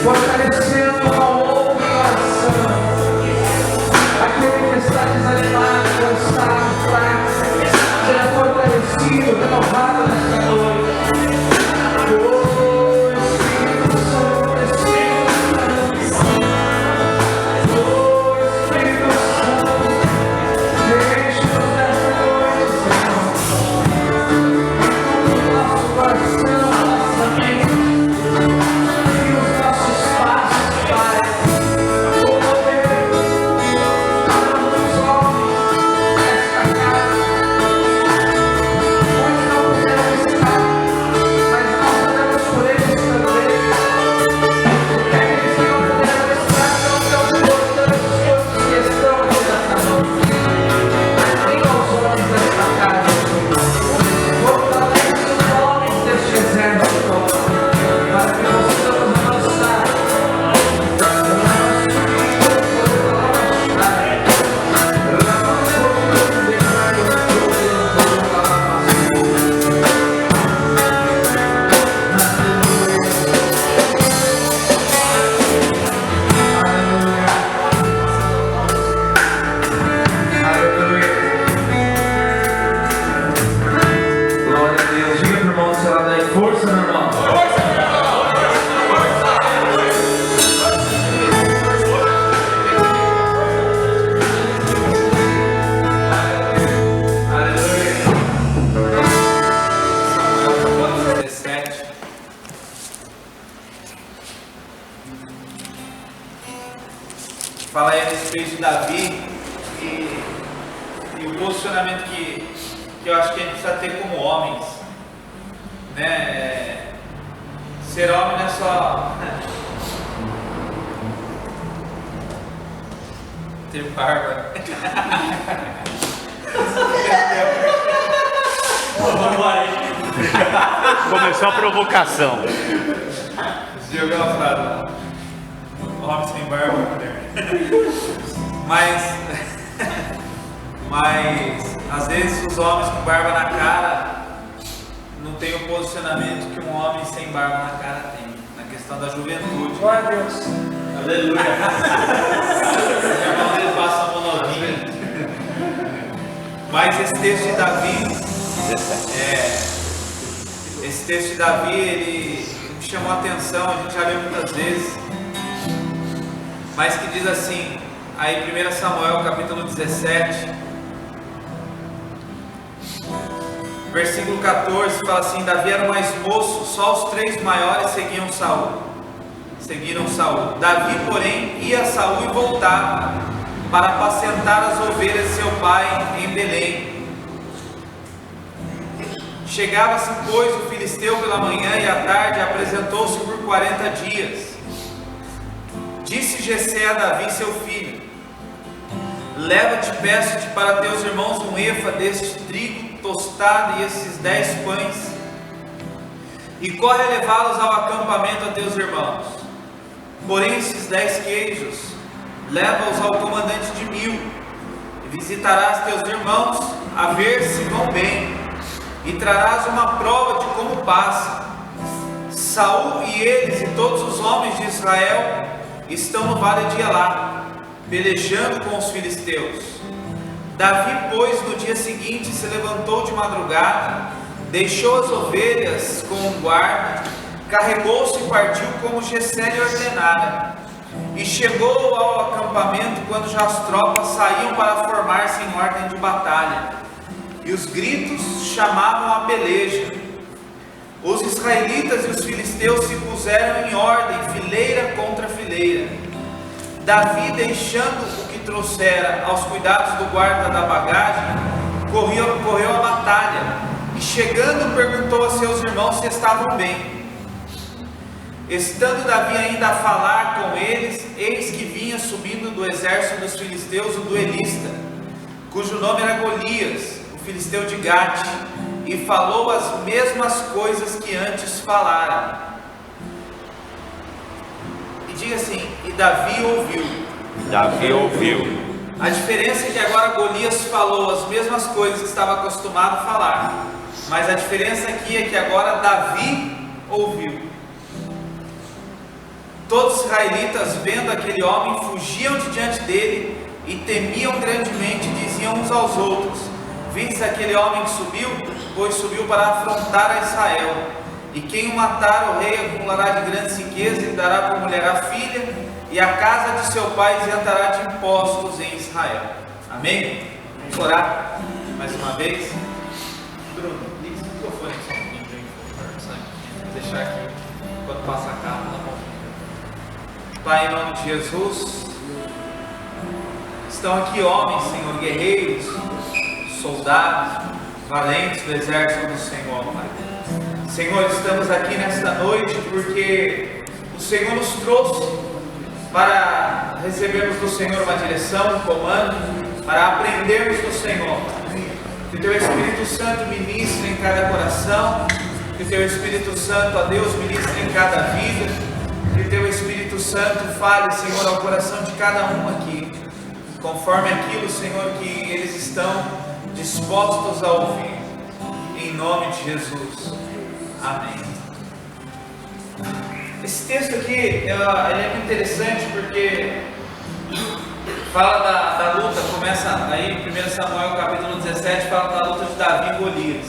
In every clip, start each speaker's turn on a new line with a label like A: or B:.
A: fortalecendo uma outra oração. Aquele que está desanimado, cansado, fraco, seja fortalecido, renovado nesta noite.
B: Fala aí a respeito de Davi e o posicionamento que eu acho que a gente precisa ter como homens, né? Ser homem não é só ter barba.
C: Começou a provocação.
B: Jogou a frase. Homem sem barba, mulher. Mas às vezes os homens com barba na cara não tem o posicionamento que um homem sem barba na cara tem, na questão da juventude.
A: Glória a Deus.
B: Aleluia. O irmão dele passa a mão novinha. Mas esse texto de Davi, ele me chamou a atenção, a gente já leu muitas vezes, mas que diz assim, aí 1 Samuel capítulo 17, versículo 14, fala assim: Davi era o mais moço, só os 3 maiores seguiram Saul. Davi, porém, ia a Saul e voltava para apacentar as ovelhas de seu pai em Belém. Chegava-se, pois, o filisteu pela manhã e à tarde apresentou-se por 40 dias. Disse Jessé a Davi, seu filho: leva-te, peço-te, para teus irmãos um efa deste trigo tostado e esses 10 pães, e corre a levá-los ao acampamento a teus irmãos. Porém esses 10 queijos leva-os ao comandante de 1000, e visitarás teus irmãos a ver se vão bem, e trarás uma prova de como passa. Saul e eles e todos os homens de Israel estão no vale de Elá, pelejando com os filisteus. Davi, pois, no dia seguinte se levantou de madrugada, deixou as ovelhas com um guarda, carregou-se e partiu como Jessé lhe ordenara, e chegou ao acampamento quando já as tropas saíam para formar-se em ordem de batalha, e os gritos chamavam a peleja. Os israelitas e os filisteus se puseram em ordem, fileira contra fileira. Davi, deixando o que trouxera aos cuidados do guarda da bagagem, correu a batalha, e chegando perguntou a seus irmãos se estavam bem. Estando Davi ainda a falar com eles, eis que vinha subindo do exército dos filisteus o duelista, cujo nome era Golias, o filisteu de Gate, e falou as mesmas coisas que antes falara. E diga assim: e Davi ouviu.
C: Davi ouviu.
B: A diferença é que agora Golias falou as mesmas coisas que estava acostumado a falar, mas a diferença aqui é que agora Davi ouviu. Todos os israelitas, vendo aquele homem, fugiam de diante dele e temiam grandemente, diziam uns aos outros: viste aquele homem que subiu? Pois subiu para afrontar a Israel. E quem o matar, o rei acumulará de grandes riquezas e dará por mulher a filha, e a casa de seu pai isentará de impostos em Israel. Amém? Vamos orar mais uma vez. Bruno, liga esse microfone só um pouquinho para eu deixar aqui enquanto passa a capa, tá bom? Pai, em nome de Jesus, estão aqui homens, Senhor, guerreiros, soldados, valentes do exército do Senhor, Pai. Senhor, estamos aqui nesta noite porque o Senhor nos trouxe para recebermos do Senhor uma direção, um comando, para aprendermos do Senhor. Que o Teu Espírito Santo ministre em cada coração, que o Teu Espírito Santo, ó Deus, ministre em cada vida, que o Teu Espírito Santo fale, Senhor, ao coração de cada um aqui, conforme aquilo, Senhor, que eles estão dispostos a ouvir, em nome de Jesus. Amém. Esse texto aqui, ele é muito interessante porque fala da luta, começa aí em 1 Samuel capítulo 17, fala da luta de Davi e Golias.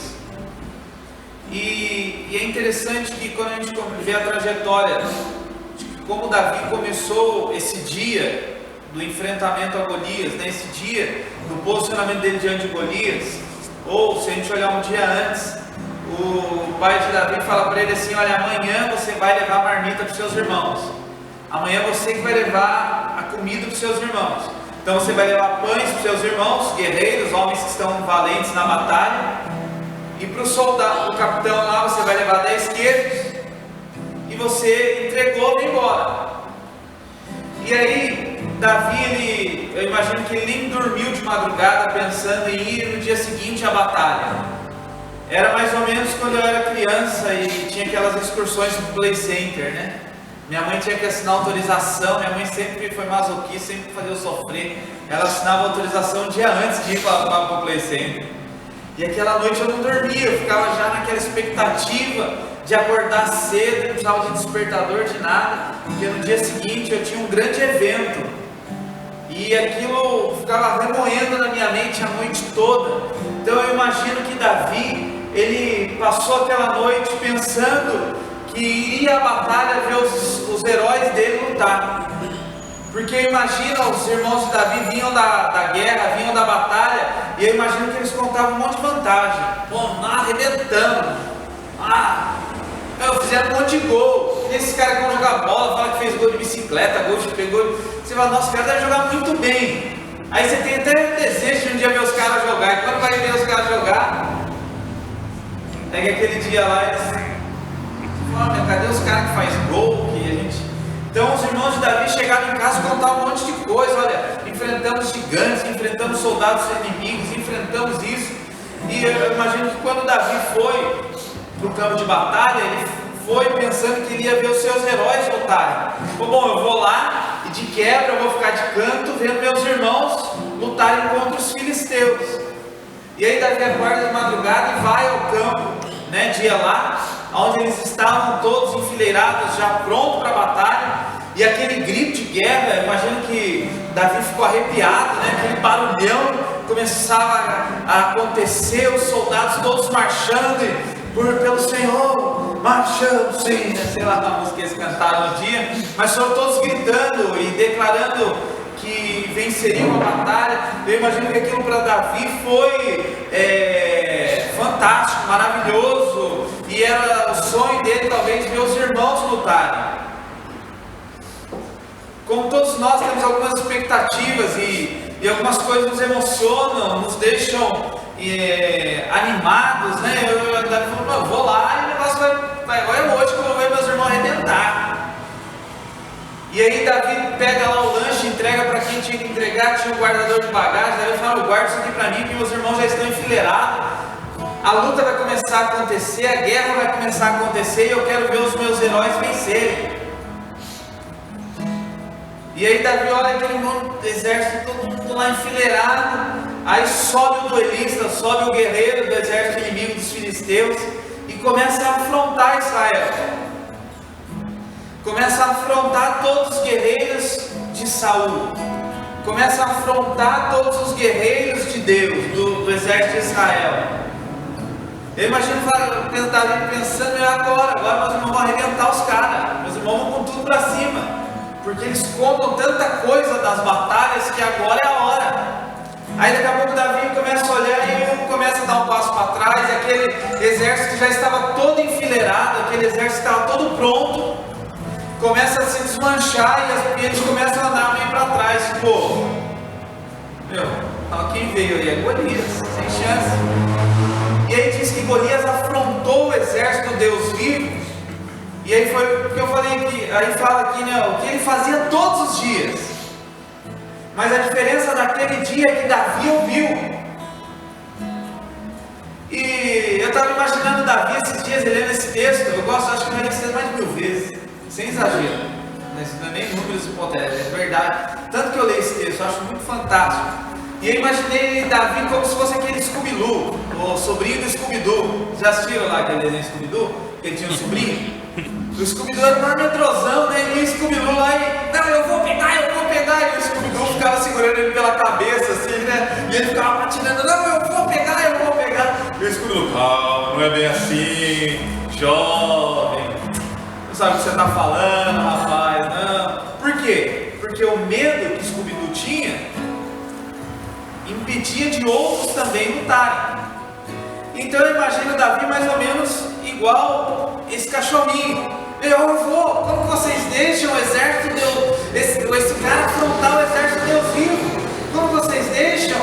B: E é interessante que quando a gente vê a trajetória de como Davi começou esse dia do enfrentamento a Golias, né? Esse dia do posicionamento dele diante de Golias, ou se a gente olhar um dia antes, o pai de Davi fala para ele assim: olha, amanhã você vai levar a marmita para os seus irmãos, amanhã você que vai levar a comida para os seus irmãos, então você vai levar pães para os seus irmãos, guerreiros, homens que estão valentes na batalha, e para o soldado, o capitão lá, você vai levar 10 queijos, e você entregou e vai embora. E aí Davi, eu imagino que ele nem dormiu de madrugada pensando em ir no dia seguinte à batalha. Era mais ou menos quando eu era criança e tinha aquelas excursões no Play Center, né? Minha mãe tinha que assinar autorização, minha mãe sempre foi masoquista, sempre fazia eu sofrer. Ela assinava autorização um dia antes de ir para o Play Center. E aquela noite eu não dormia, eu ficava já naquela expectativa de acordar cedo, não precisava de despertador de nada, porque no dia seguinte eu tinha um grande evento. E aquilo ficava remoendo na minha mente a noite toda. Então eu imagino que Davi, ele passou aquela noite pensando que iria à batalha ver os heróis dele lutar. Porque imagina, os irmãos de Davi vinham da guerra, vinham da batalha, e eu imagino que eles contavam um monte de vantagem. Pô, arrebentando. Fizeram um monte de gol. Esses caras que vão jogar bola, fala que fez gol de bicicleta, gol de pegou. Você fala, nossa, o cara deve jogar muito bem. Aí você tem até desejo de um dia ver os caras jogar. E quando vai ver os caras jogar, é que aquele dia lá eles falam, cadê os caras que faz gol? Que a gente... Então os irmãos de Davi chegaram em casa e contaram um monte de coisa. Olha, enfrentamos gigantes, enfrentamos soldados inimigos, enfrentamos isso. E eu imagino que quando Davi foi para o campo de batalha, ele foi pensando que iria ver os seus heróis lutarem. Bom, eu vou lá e de quebra eu vou ficar de canto vendo meus irmãos lutarem contra os filisteus. E aí Davi acorda de madrugada e vai ao campo, né, dia lá, onde eles estavam todos enfileirados, já prontos para a batalha. E aquele grito de guerra, eu imagino que Davi ficou arrepiado, né? Aquele barulhão começava a acontecer, os soldados todos marchando pelo Senhor, marchando, sim, sei lá a música que eles cantaram no dia, mas foram todos gritando e declarando que venceriam a batalha. Eu imagino que aquilo para Davi foi fantástico, maravilhoso, e era o sonho dele talvez ver os irmãos lutarem. Como todos nós temos algumas expectativas e algumas coisas nos emocionam, nos deixam animados, né? Eu vou lá e o negócio vai agora hoje que eu vou ver meus irmãos arrebentar. E aí Davi pega lá o lanche, entrega para quem tinha que entregar, tinha o guardador de bagagem. Davi fala, guarda isso aqui para mim, que meus irmãos já estão enfileirados. A luta vai começar a acontecer, a guerra vai começar a acontecer e eu quero ver os meus heróis vencerem. E aí Davi olha aquele monte de exército, todo mundo lá enfileirado. Aí sobe o duelista, sobe o guerreiro do exército inimigo dos filisteus e começa a afrontar Israel. começa a afrontar todos os guerreiros de Saul, começa a afrontar todos os guerreiros de Deus, do exército de Israel. Eu imagino Davi pensando, agora meus irmãos vão arrebentar os caras, meus irmãos vão com tudo para cima, porque eles contam tanta coisa das batalhas que agora é a hora. Aí daqui a pouco Davi começa a olhar e começa a dar um passo para trás, e aquele exército que já estava todo enfileirado, aquele exército estava todo pronto, começa a se desmanchar e eles começam a andar meio para trás, tipo, quem veio aí é Golias, sem chance. E aí diz que Golias afrontou o exército do Deus vivo, e aí foi o que eu falei aqui, aí fala aqui, o que ele fazia todos os dias. Mas a diferença daquele dia é que Davi ouviu. E eu estava imaginando Davi esses dias, lendo esse texto. Eu gosto, acho que eu já li esse texto mais de 1000 vezes, sem exagero. Não é nem números hipotéticos, é verdade. Tanto que eu leio esse texto, eu acho muito fantástico. E eu imaginei Davi como se fosse aquele Scooby-Doo, o sobrinho do Scooby-Doo. Já assistiram lá aquele desenho Scooby-Doo? Que ele tinha um sobrinho? O Scooby-Doo era uma metrosão, né? E o Scooby-Doo lá e, não, eu vou pegar. E o Scooby-Doo ficava segurando ele pela cabeça, assim, né? E ele ficava patinando, não, eu vou pegar. E o Scooby-Doo, calma, não é bem assim, jovem. Não sabe o que você está falando, rapaz, não. Por quê? Porque o medo que o Scooby-Doo tinha impedia de outros também lutarem. Então eu imagino Davi mais ou menos igual esse cachorrinho. Eu vou, como que vocês deixam o exército esse cara afrontar o exército de Deus vivo? Como vocês deixam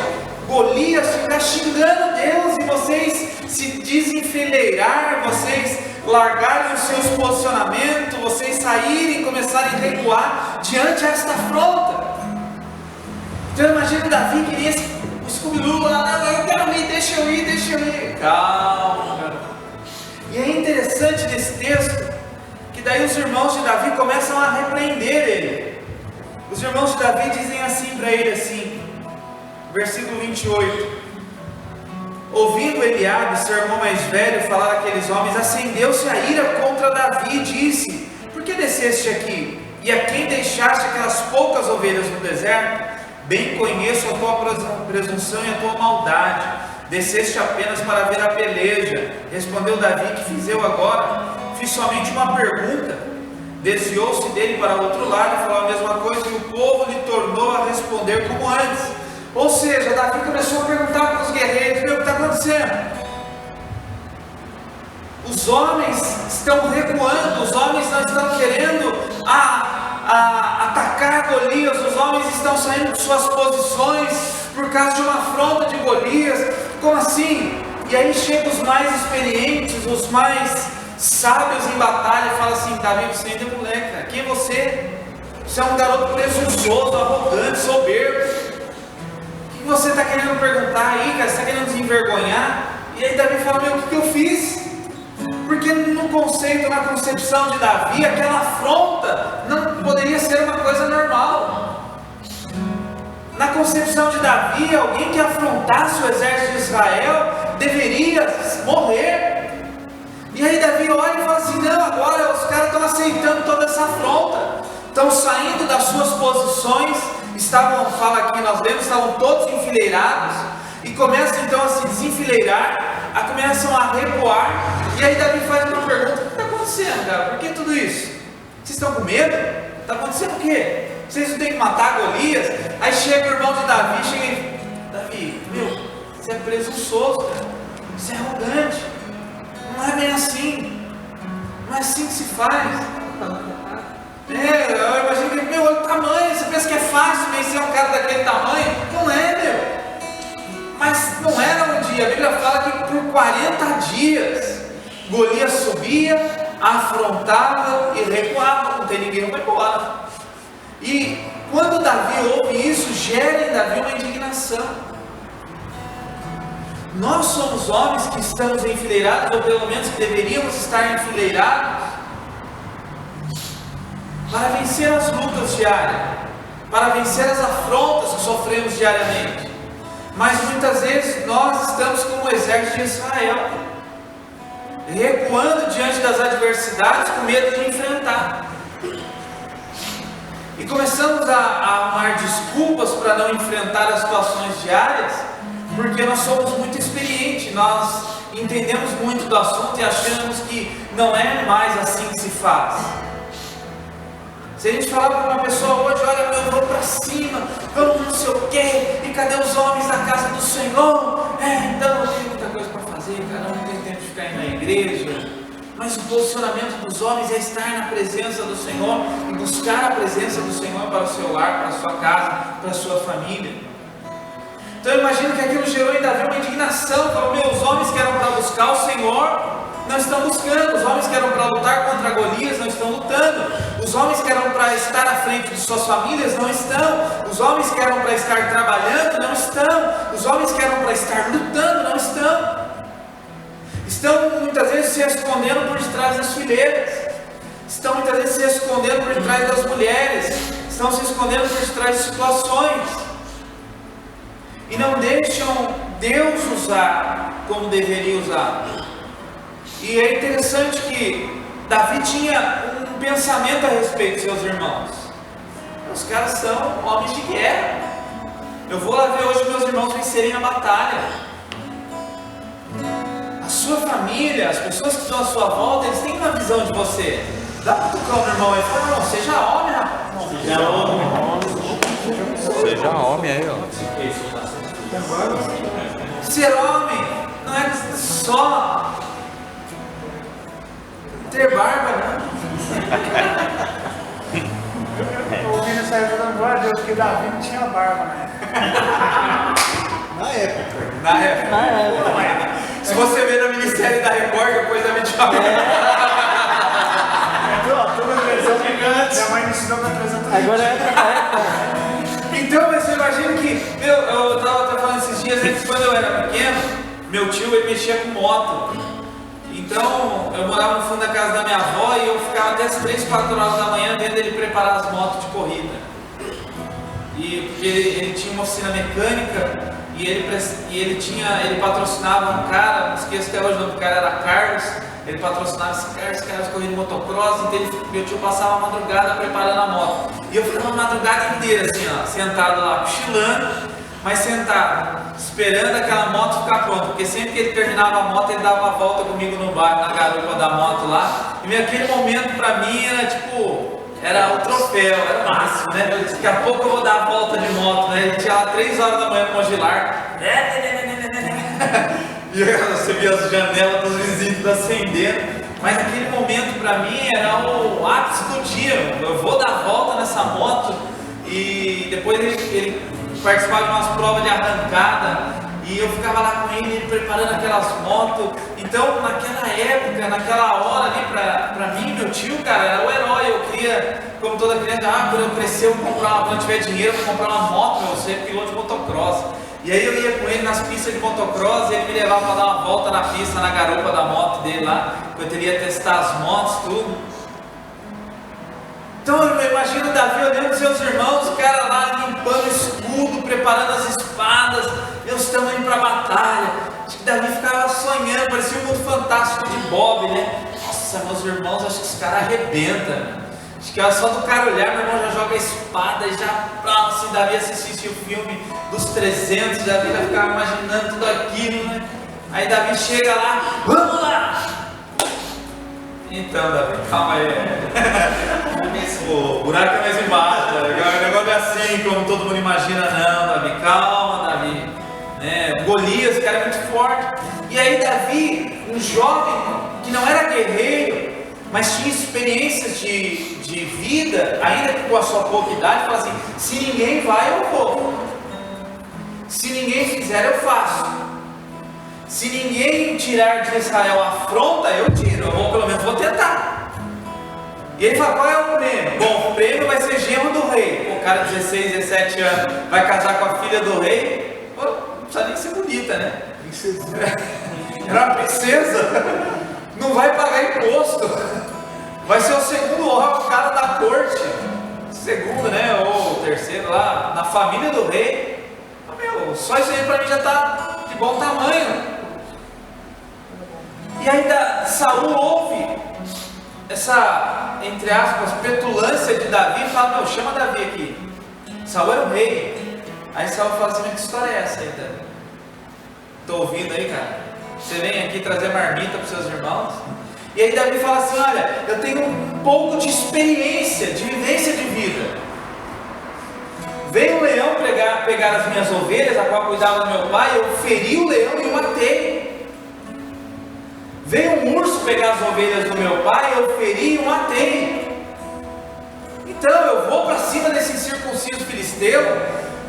B: Golias ficar xingando Deus e vocês se desenfileirar, vocês largarem os seus posicionamentos, vocês saírem e começarem a recuar diante desta afronta? Então eu imagino Davi queria o Scooby-Doo lá, não, eu quero ir, deixa eu ir. Calma. E é interessante nesse texto que daí os irmãos de Davi começam a repreender ele. Os irmãos de Davi dizem assim para ele, assim, versículo 28. Ouvindo Eliabe, seu irmão mais velho, falar àqueles homens, acendeu-se a ira contra Davi e disse, por que desceste aqui? E a quem deixaste aquelas poucas ovelhas no deserto? Bem conheço a tua presunção e a tua maldade. Desceste apenas para ver a peleja. Respondeu Davi, que fiz eu agora? Fiz somente uma pergunta. Desviou-se dele para outro lado e falou a mesma coisa, e o povo lhe tornou a responder como antes. Ou seja, Davi começou a perguntar para os guerreiros, o que está acontecendo? Os homens estão recuando, os homens não estão querendo atacar Golias, os homens estão saindo de suas posições por causa de uma afronta de Golias. Como assim? E aí chegam os mais experientes, os mais sábios em batalha e falam assim, Davi, você ainda é moleque, cara. Quem é você? Você é um garoto presunçoso, arrogante, soberbo. O que você está querendo perguntar aí, cara? Você está querendo se envergonhar? E aí Davi fala, o que eu fiz? Porque no conceito, na concepção de Davi, aquela afronta não poderia ser uma coisa normal. Na concepção de Davi, alguém que afrontasse o exército de Israel deveria morrer. E aí Davi olha e fala assim, não, agora os caras estão aceitando toda essa afronta, estão saindo das suas posições, fala aqui, nós lemos, estavam todos enfileirados, e começam então a se desenfileirar, começam a recuar, e aí Davi faz uma pergunta, o que está acontecendo, cara? Por que tudo isso? Vocês estão com medo? Está acontecendo o quê? Vocês não têm que matar Golias? Aí chega o irmão de Davi, chega e Davi, você é presunçoso, cara, você é arrogante, não é bem assim, não é assim que se faz. Eu imagino que, olha o tamanho, você pensa que é fácil vencer um cara daquele tamanho? Não é, Mas não era um dia, a Bíblia fala que por 40 dias, Golias subia, afrontava e recuava, não tem ninguém para embora. E quando Davi ouve isso, gera em Davi uma indignação. Nós somos homens que estamos enfileirados, ou pelo menos que deveríamos estar enfileirados, para vencer as lutas diárias, para vencer as afrontas que sofremos diariamente. Mas muitas vezes nós estamos como o exército de Israel, recuando diante das adversidades com medo de enfrentar. E começamos a arrumar desculpas para não enfrentar as situações diárias, porque nós somos muito experientes, nós entendemos muito do assunto e achamos que não é mais assim que se faz. Se a gente falar para uma pessoa hoje, olha, eu vou para cima, vamos não sei o quê, e cadê os homens da casa do Senhor? Então eu tenho muita coisa para fazer, cada um tem tempo de ficar indo na igreja. Mas o posicionamento dos homens é estar na presença do Senhor e buscar a presença do Senhor para o seu lar, para a sua casa, para a sua família. Então eu imagino que aquilo gerou em Davi uma indignação. Falou, os homens que eram para buscar o Senhor não estão buscando. Os homens que eram para lutar contra Golias não estão lutando. Os homens que eram para estar à frente de suas famílias não estão. Os homens que eram para estar trabalhando não estão. Os homens que eram para estar lutando não estão. Estão muitas vezes se escondendo por detrás das fileiras. Estão muitas vezes se escondendo por detrás das mulheres. Estão se escondendo por detrás de situações. E não deixam Deus usar como deveria usar. E é interessante que Davi tinha um pensamento a respeito de seus irmãos. Os caras são homens de guerra. Eu vou lá ver hoje meus irmãos vencerem a batalha. A sua família, as pessoas que estão à sua volta, eles têm uma visão de você. Dá para tocar o irmão aí e falar, não, seja homem, rapaz.
C: Seja homem. Seja homem aí, ó.
B: Ser homem não é só ter barba, né?
D: O Vini saiu jogando glória a Deus, porque Davi não tinha barba, né?
B: Na época. Se você ver no Ministério da Record, depois da mídia.
D: Minha mãe me ensinou para apresentar.
E: Agora é
B: Então, você imagina que, eu estava até falando esses dias, antes, quando eu era pequeno, meu tio ele mexia com moto. Então, eu morava no fundo da casa da minha avó e eu ficava até as 3, 4 horas da manhã vendo ele preparar as motos de corrida. E porque ele tinha uma oficina mecânica e ele patrocinava um cara, não esqueço até hoje o nome do cara, era Carlos. Ele patrocinava esse cara correndo de motocross, então meu tio passava a madrugada preparando a moto. E eu ficava a madrugada inteira assim, ó, sentado lá, cochilando, mas sentado, esperando aquela moto ficar pronta. Porque sempre que ele terminava a moto, ele dava uma volta comigo no bar, na garupa da moto lá. E aquele momento pra mim era tipo, era o troféu, era o máximo, né? Daqui a pouco eu vou dar a volta de moto, né? A gente ia lá 3 horas da manhã no Mogilar. E você via as janelas dos vizinhos acendendo. Mas aquele momento para mim era o ápice do dia. Eu vou dar a volta nessa moto. E depois ele participava de umas provas de arrancada. E eu ficava lá com ele preparando aquelas motos. Então naquela época, naquela hora ali, pra mim, meu tio, cara, era o herói. Eu queria, como toda criança, quando eu crescer, quando eu tiver dinheiro, eu vou comprar uma moto, eu vou ser piloto de motocross. E aí eu ia com ele nas pistas de motocross e ele me levava para dar uma volta na pista, na garupa da moto dele lá, eu teria que testar as motos, tudo. Então eu imagino Davi olhando os seus irmãos, o cara lá limpando o escudo, preparando as espadas, eles estão indo para a batalha. Acho que Davi ficava sonhando, parecia um mundo fantástico de Bob, né? Nossa, meus irmãos, acho que os caras arrebentam. Acho que só do cara olhar, meu irmão já joga a espada e já, assim, Davi assistisse o filme dos 300, Davi vai ficar imaginando tudo aquilo, né? Aí Davi chega lá, vamos lá! Então, Davi, calma aí. O buraco é mais embaixo, tá ligado? O negócio é assim, como todo mundo imagina, não, Davi, calma, Davi. Né? Golias, o cara é muito forte. E aí Davi, um jovem que não era guerreiro, mas tinha experiências de vida, ainda que com a sua pouca idade, fala assim, se ninguém vai, eu vou. Se ninguém fizer, eu faço. Se ninguém tirar de Israel a afronta, eu tiro. Eu vou, pelo menos vou tentar. E ele fala, qual é o prêmio? Bom, o prêmio vai ser genro do rei. O cara de 16, 17 anos vai casar com a filha do rei. Pô, não precisa nem ser bonita, né? Era uma princesa. Não vai pagar imposto. Vai ser o segundo cara da corte. Segundo, né? Ou terceiro lá, na família do rei. Meu, só isso aí pra mim já tá de bom tamanho. E ainda Saul ouve essa, entre aspas, petulância de Davi e fala: não, chama Davi aqui. Saul era o rei. Aí Saul fala assim: mas que história é essa aí, Davi? Estou ouvindo aí, cara. Você vem aqui trazer marmita para os seus irmãos? E aí Davi fala assim: olha, eu tenho um pouco de experiência, de vivência de vida. Veio um leão pegar as minhas ovelhas, a qual cuidava do meu pai, eu feri o leão e o matei. Veio um urso pegar as ovelhas do meu pai, eu feri e o matei. Então eu vou para cima desse incircunciso filisteu,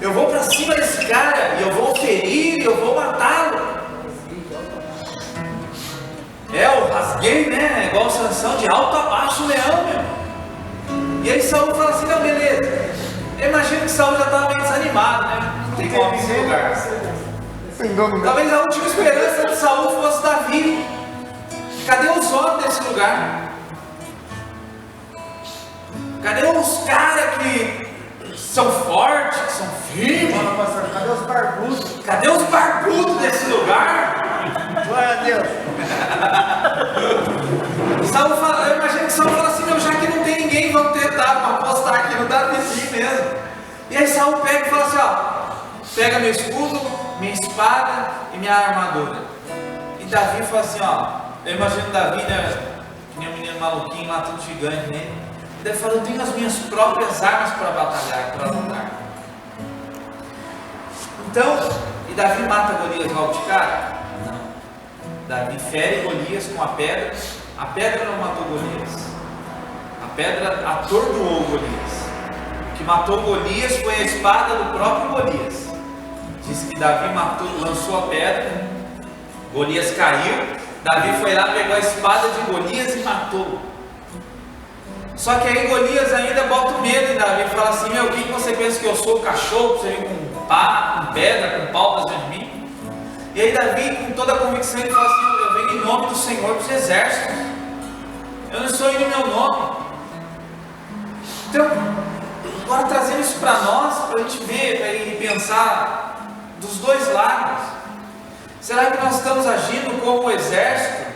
B: eu vou para cima desse cara, e eu vou ferir, e eu vou matá-lo. Eu rasguei, né? Igual Sansão, de alto a baixo o leão, meu. E aí Saul fala assim: não, beleza. Eu imagino que Saul já estava meio desanimado, né? Não tem como nesse lugar. Talvez a última esperança de Saul fosse Davi. Cadê os homens desse lugar? Cadê os caras que são fortes, que são firmes?
D: Cadê os barbudos?
B: Cadê os barbudos desse lugar?
D: Glória a Deus.
B: Saul fala, eu imagino que Saul fala assim: meu, já que não tem ninguém, vamos tentar, vamos apostar aqui no Davizinho mesmo. E aí Saul pega e fala assim: ó, pega meu escudo, minha espada e minha armadura. E Davi fala assim: ó, eu imagino Davi, né, que nem um menino maluquinho lá, tudo gigante, né? E Davi fala: eu tenho as minhas próprias armas para batalhar, para lutar. Então, e Davi mata Golias logo de cara? Não. Davi fere Golias com a pedra não matou Golias. A pedra atordoou Golias. O que matou Golias foi a espada do próprio Golias. Diz que Davi lançou a pedra, Golias caiu, Davi foi lá, pegou a espada de Golias e matou. Só que aí Golias ainda bota o medo em Davi e fala assim: meu, quem você pensa que eu sou? Cachorro, você vem com pá, com pedra, com pau pra cima de mim? E aí Davi, com toda a convicção, ele fala assim: eu venho em nome do Senhor dos Exércitos, eu não estou indo em meu nome. Então, agora trazendo isso para nós, para a gente ver, para ir pensar dos dois lados. Será que nós estamos agindo como o exército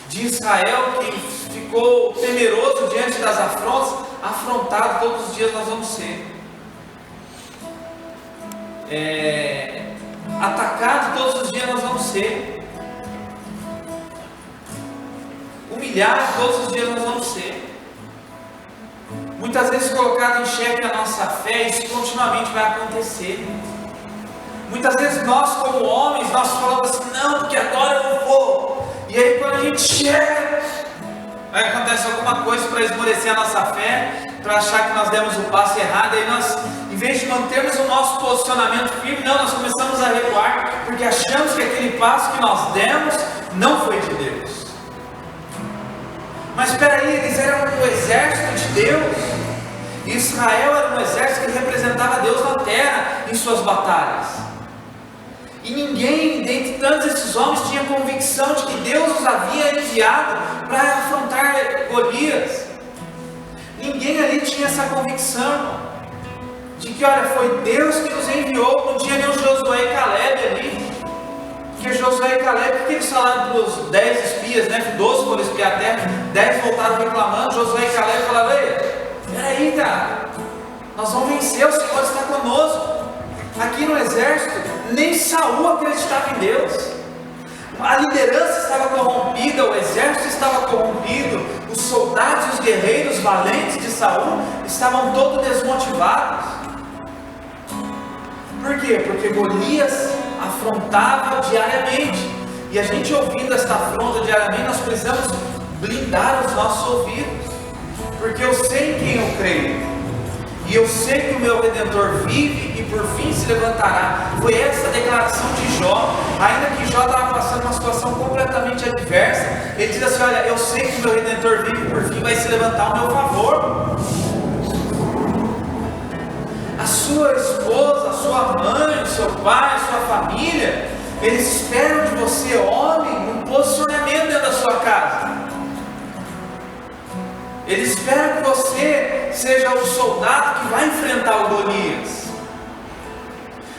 B: de Israel, que ficou temeroso diante das afrontas? Afrontado todos os dias nós vamos ser. Atacado todos os dias nós vamos ser. Humilhado todos os dias nós vamos ser. Muitas vezes colocado em xeque a nossa fé, isso continuamente vai acontecer. Muitas vezes nós como homens, nós falamos assim: não, porque agora eu não vou. E aí quando a gente chega, aí acontece alguma coisa para esmorecer a nossa fé, para achar que nós demos o passo errado, e nós, em vez de mantermos o nosso posicionamento firme, não, nós começamos a recuar, porque achamos que aquele passo que nós demos não foi de Deus. Mas espera aí, eles eram o exército de Deus. Israel era um exército que representava Deus na terra em suas batalhas. E ninguém, dentre tantos esses homens, tinha convicção de que Deus os havia enviado para afrontar Golias. Ninguém ali tinha essa convicção de que, olha, foi Deus que nos enviou. Não tinha nem o Josué e Caleb ali. Porque Josué e Caleb, o que eles falaram para os 10 espias, né? 12 foram espiar a terra, 10 voltaram reclamando. Josué e Caleb falaram: ei, peraí, cara, nós vamos vencer, o Senhor está conosco. Aqui no exército, nem Saul acreditava em Deus. A liderança estava corrompida, o exército estava corrompido, os soldados e os guerreiros valentes de Saul estavam todos desmotivados. Por quê? Porque Golias afrontava diariamente. E a gente ouvindo esta afronta diariamente, nós precisamos blindar os nossos ouvidos. Porque eu sei em quem eu creio. E eu sei que o meu Redentor vive e por fim se levantará. Foi essa a declaração de Jó. Ainda que Jó estava passando uma situação completamente adversa, ele diz assim: olha, eu sei que o meu Redentor vive e por fim vai se levantar ao meu favor. A sua esposa, a sua mãe, o seu pai, a sua família, eles esperam de você, homem, um posicionamento dentro da sua casa. Eles esperam que você seja o soldado que vai enfrentar o Golias.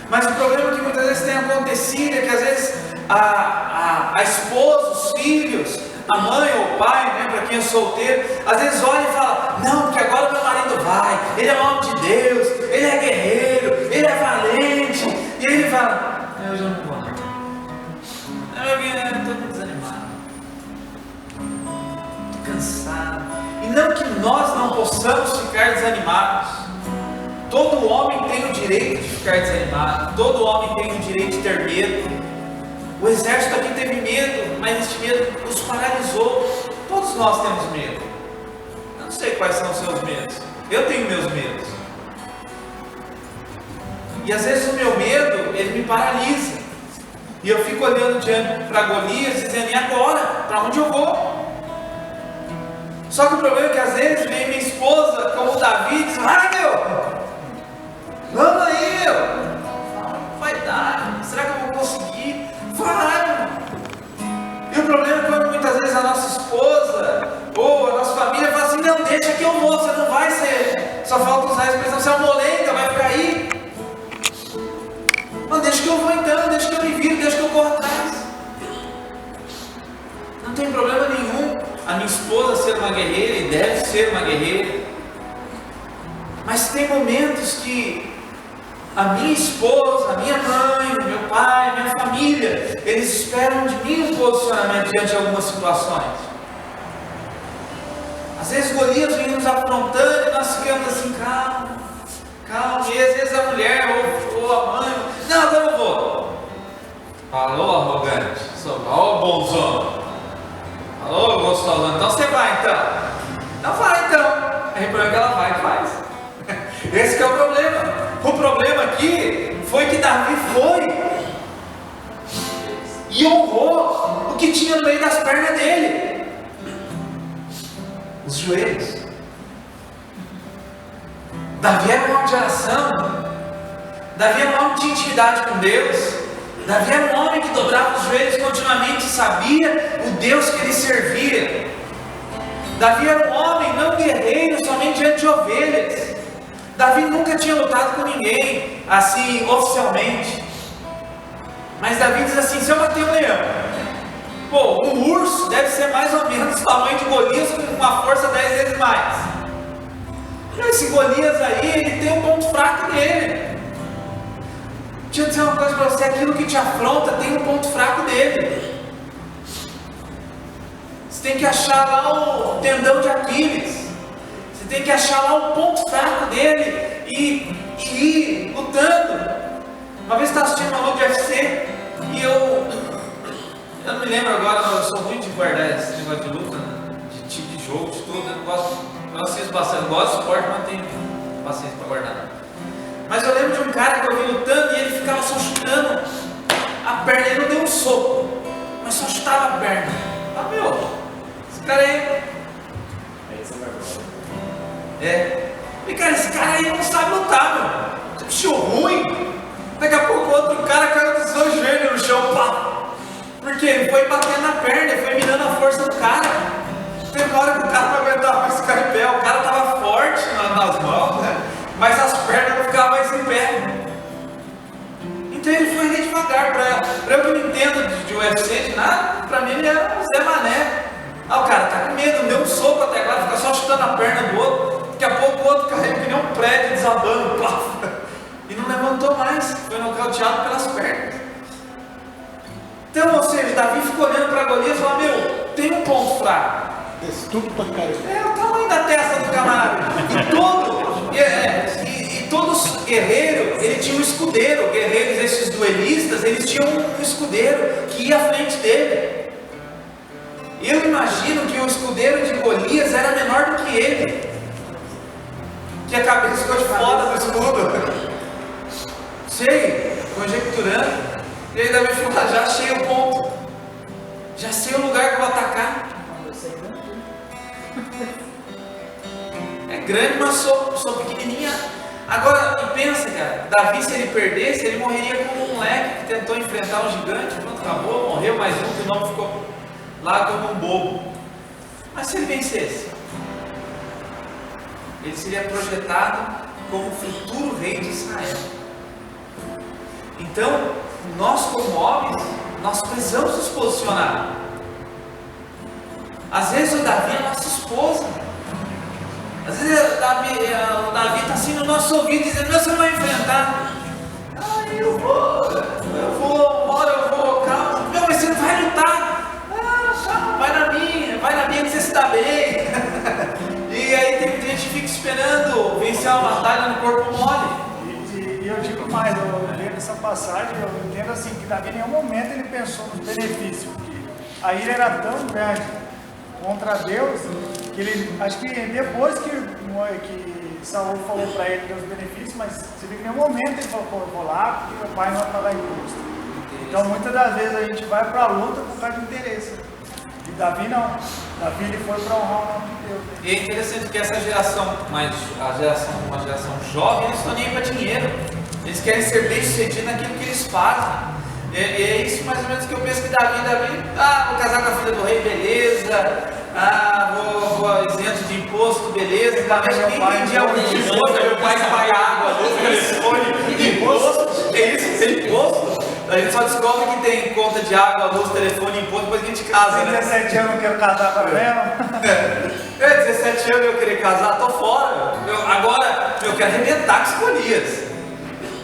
B: Mas o problema que muitas vezes tem acontecido é que às vezes a esposa, os filhos, a mãe ou o pai, né, para quem é solteiro, às vezes olha e fala: não, porque agora meu marido vai, ele é homem de Deus, ele é guerreiro, ele é valente. E aí ele fala: eu já não vou, não. Eu estou muito desanimado, estou cansado. E não que nós não possamos ficar desanimados. Todo homem tem o direito de ficar desanimado, todo homem tem o direito de ter medo. O exército aqui teve medo, mas esse medo os paralisou. Todos nós temos medo. Eu não sei quais são os seus medos. Eu tenho meus medos. E às vezes o meu medo, ele me paralisa. E eu fico olhando diante para Golias, dizendo: e agora? Para onde eu vou? Só que o problema é que às vezes vem minha esposa, como o Davi, e diz: vai, meu! Vamos aí, meu! Vai dar. Será que eu vou conseguir? Vai! E o problema é quando muitas vezes a nossa esposa ou a nossa família fala assim: não, deixa que eu vou, você não vai ser. Só falta usar a expressão: você é uma molenga, vai ficar aí. Não, deixa que eu vou então, deixa que eu me viro, deixa que eu corro atrás. Não tem problema nenhum a minha esposa ser uma guerreira, e deve ser uma guerreira. Mas tem momentos que a minha esposa, a minha mãe, meu pai, minha família, eles esperam de mim um posicionamento diante de algumas situações. Às vezes Golias vem nos afrontando e nós ficamos assim: calma, calma. E às vezes a mulher ou a mãe: não, agora eu vou. Falou, arrogante, ó, bonzão. Falou, gostosão. Então você vai então. Então vai então. Aí o problema é que ela vai e faz. Esse que é o problema. O problema aqui foi que Davi foi e honrou o que tinha no meio das pernas dele: os joelhos. Davi era um homem de oração. Davi era um homem que tinha intimidade com Deus. Davi era um homem que dobrava os joelhos continuamente e sabia o Deus que ele servia. Davi era um homem não guerreiro somente diante de ovelhas. Davi nunca tinha lutado com ninguém, assim, oficialmente. Mas Davi diz assim: se eu bater um leão, pô, um urso deve ser mais ou menos o tamanho de Golias, com uma força 10 vezes mais. Esse Golias aí, ele tem um ponto fraco nele. Deixa eu dizer uma coisa para você: aquilo que te afronta tem um ponto fraco dele. Você tem que achar lá o tendão de Aquiles. Você tem que achar lá o ponto fraco dele e ir lutando. Uma vez eu estava assistindo uma luta de UFC e eu não me lembro agora, eu sou ruim de guardar esse negócio de luta, né? de tipo de jogo, de tudo. Eu assisto bastante, gosto de esporte, mas não tenho paciência para guardar. Mas eu lembro de um cara que eu vi lutando e ele ficava só chutando a perna. Ele não deu um soco, mas só chutava a perna. Ah, meu, esse cara aí. E cara, esse cara aí não sabe lutar, meu. Bicho ruim. Daqui a pouco outro cara caiu dos dois joelhos no chão, pá. Porque ele foi batendo na perna, ele foi mirando a força do cara. Teve uma hora que o cara não aguentava mais ficar em pé. O cara tava forte nas mãos, né? Mas as pernas não ficavam mais em pé. Então ele foi ali devagar. Para eu que não entendo de UFC, de nada, para mim ele era um Zé Mané. Ah, o cara tá com medo, não deu um soco até agora, fica só chutando a perna do outro. Daqui a pouco o outro caiu que nem um prédio desabando, pá, e não levantou mais, foi nocauteado pelas pernas. Então, ou seja, Davi ficou olhando para Golias e falou: meu, tem um ponto fraco.
D: Tudo pra caramba.
B: É o tamanho da testa do camarada. E todos guerreiros, ele tinha um escudeiro. Guerreiros, esses duelistas, eles tinham um escudeiro que ia à frente dele. Eu imagino que o escudeiro de Golias era menor do que ele, que a cabeça ficou de fora do escudo. Sei, conjecturando. E aí Davi falou: já achei o ponto, já sei o lugar que eu vou atacar. É grande, mas sou pequenininha. Agora, e pensa, cara, Davi, se ele perdesse, ele morreria como um moleque que tentou enfrentar um gigante. Pronto, acabou, morreu mais um, que o nome ficou lá como um bobo. Mas se ele vencesse, ele seria projetado como o futuro rei de Israel. Então, nós como homens, nós precisamos nos posicionar. Às vezes o Davi é a nossa esposa. Às vezes o Davi está assim no nosso ouvido, dizendo: "Meu, você não vai enfrentar." "Ai, eu vou, uma hora eu vou, calma." "Meu, mas você não vai lutar." "Ah, calma, vai na minha que você se dá bem." E aí tem gente que fica esperando vencer uma batalha no corpo mole.
D: E eu digo mais, eu lendo essa passagem, eu entendo assim, que Davi em nenhum momento ele pensou nos benefícios, porque a ira era tão grande contra Deus, que ele, acho que depois que Saul falou para ele dos benefícios, mas você vê que em nenhum momento ele falou: "Pô, eu vou lá porque meu pai não vai pagar imposto." Então muitas das vezes a gente vai para a luta por causa de interesse. E Davi não. Davi ele foi para honrar o nome de Deus.
B: E é interessante que essa geração, uma geração jovem, eles estão nem aí para dinheiro. Eles querem ser bem-sucedidos naquilo que eles fazem. É isso mais ou menos que eu penso que Davi, vou casar com a filha do rei, beleza. Vou isento de imposto, beleza. Davi nem vendia algum imposto, meu pai paga água, luz, telefone, imposto. Que isso? Tem imposto? A gente só descobre que tem conta de água, luz, telefone, imposto depois que a gente casa, né?
D: 17 anos eu quero casar com a Bela.
B: 17 anos eu querer casar, tô fora. Agora eu quero arrebentar com escolhias.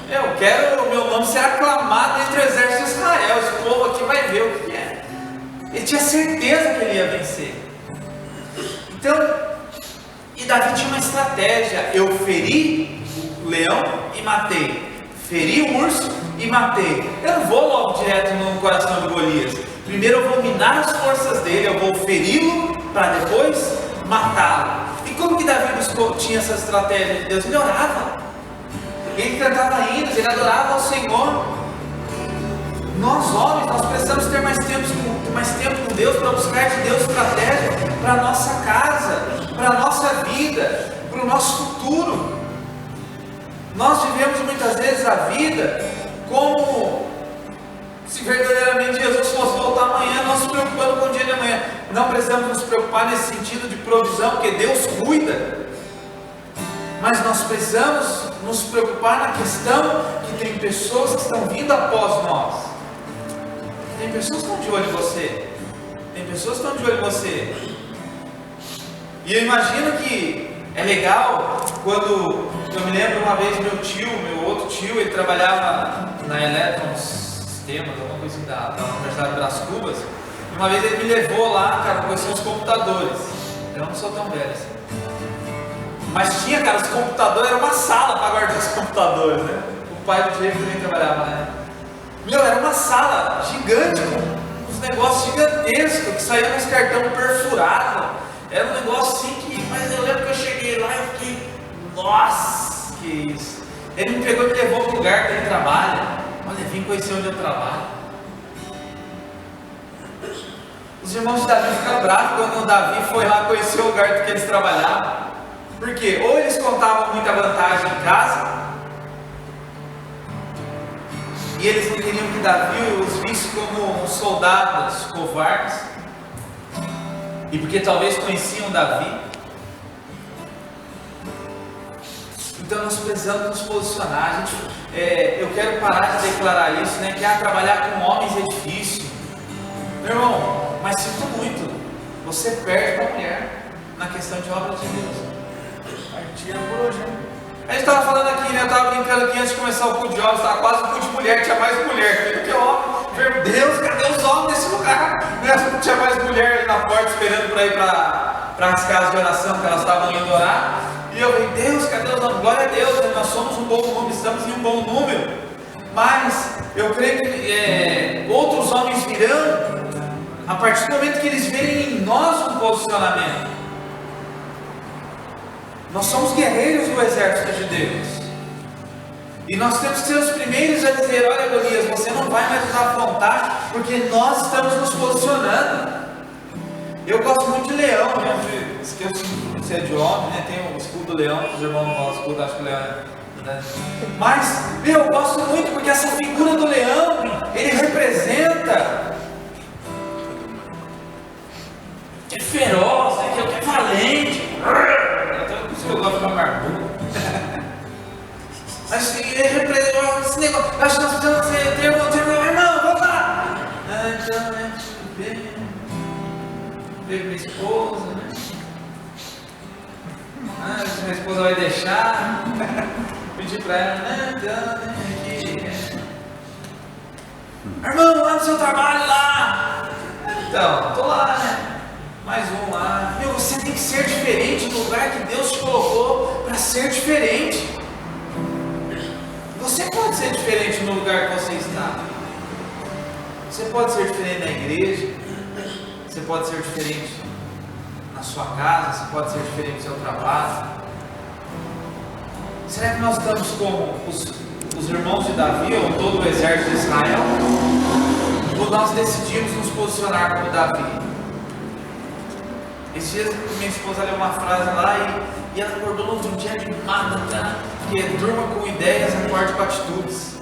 B: Eu quero o meu nome ser aclamado entre o exército de Israel. Esse povo aqui vai ver o que é. Ele tinha certeza que ele ia vencer. Então, e Davi tinha uma estratégia: eu feri o leão e matei, feri o urso e matei. Eu não vou logo direto no coração de Golias. Primeiro eu vou minar as forças dele, eu vou feri-lo para depois matá-lo. E como que Davi tinha essa estratégia de Deus? Ele orava, ele cantava hinos, ele adorava ao Senhor. Nós homens, nós precisamos ter mais tempo com Deus, para buscar de Deus estratégia para a nossa casa, para a nossa vida, para o nosso futuro. Nós vivemos muitas vezes a vida como se verdadeiramente Jesus fosse voltar amanhã, não se preocupando com o dia de amanhã. Não precisamos nos preocupar nesse sentido de provisão, porque Deus cuida. Mas nós precisamos nos preocupar na questão que tem pessoas que estão vindo após nós. Tem pessoas que estão de olho em você. Tem pessoas que estão de olho em você. E eu imagino que é legal quando, eu me lembro uma vez meu outro tio, ele trabalhava na Electron Sistemas, alguma coisa assim da Universidade de Brás Cubas. E uma vez ele me levou lá, cara, para conhecer os computadores. Eu não sou tão velho assim. Mas tinha, cara, os computadores, era uma sala para guardar os computadores, né? O pai do Diego também trabalhava, né? Era uma sala gigante, com uns negócios gigantescos, que saíam uns cartão perfurado. Era um negócio assim que, mas eu lembro que eu cheguei lá e eu fiquei, nossa, que isso. Ele me pegou e me levou para o lugar que ele trabalha. Olha, vim conhecer onde eu trabalho. Os irmãos de Davi ficaram bravos quando o Davi foi lá conhecer o lugar que eles trabalhavam. Porque ou eles contavam muita vantagem em casa, e eles não queriam que Davi os visse como soldados covardes, e porque talvez conheciam Davi. Então nós precisamos nos posicionar. Eu quero parar de declarar isso, né? Que trabalhar com homens é difícil. Meu irmão, mas sinto muito, você perde para a mulher na questão de obra de Deus. A gente estava falando aqui, né? Eu estava brincando aqui antes de começar o culto de homens, estava quase o culto de mulher, tinha mais mulher do que homem. Meu Deus, cadê os homens nesse lugar? Não tinha mais mulher ali na porta esperando para ir para as casas de oração que elas estavam indo orar. E eu falei, Deus, cadê os homens? Glória a Deus, né? Nós somos um bom número, estamos em um bom número. Mas eu creio que outros homens virão a partir do momento que eles verem em nós um posicionamento. Nós somos guerreiros do exército de Deus. E nós temos que ser os primeiros a dizer, olha Golias, você não vai mais nos afrontar, porque nós estamos nos posicionando. Eu gosto muito de leão, né? Esqueço se é de homem, né? Tem o escudo do leão, os irmãos não falam escudo, acho que o leão é, né? Mas, eu gosto muito porque essa figura do leão, ele representa que é feroz, né? Que é valente. Eu gosto de uma marbuda. Mas ele representa esse negócio. Eu acho que nós precisamos ter irmão, vamos lá. vejo minha esposa, né? Ah, se minha esposa vai deixar, pedir pra ela, né? Então, né? Irmão, lá no seu trabalho lá. Então, tô lá, né? Mais um lá. Meu, você tem que ser diferente no lugar que Deus te colocou para ser diferente. Você pode ser diferente no lugar que você está. Você pode ser diferente na igreja. Você pode ser diferente na sua casa. Você pode ser diferente no seu trabalho. Será que nós estamos como os irmãos de Davi ou todo o exército de Israel? Ou nós decidimos nos posicionar como Davi? Esses dias minha esposa leu uma frase lá e ela acordou no outro dia animada, tá? Porque durma com ideias, acorde com atitudes.